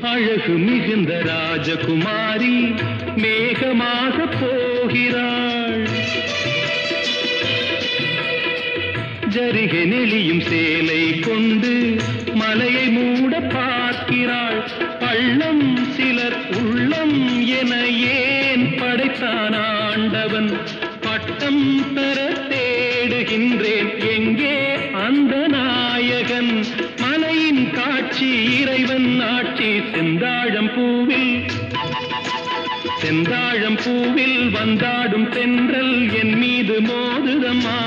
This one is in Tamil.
அழகு மிகுந்த ராஜகுமாரி மேகமாக போகிறாள். ஜரிகை நெளியும் சேலை கொண்டு மலையை மூட பார்க்கிறாள். பள்ளம் சிலர் உள்ளம் என ஏன் படைத்தான் ஆண்டவன்? பட்டம் பெற தேடுகின்றேன், எங்கே அந்த நாயகன்? மலையின் காட்சி இறைவன் ஆட்சி. செந்தாழம் பூவில் வந்தாடும் தென்றல் என் மீது மோதுதம்மா.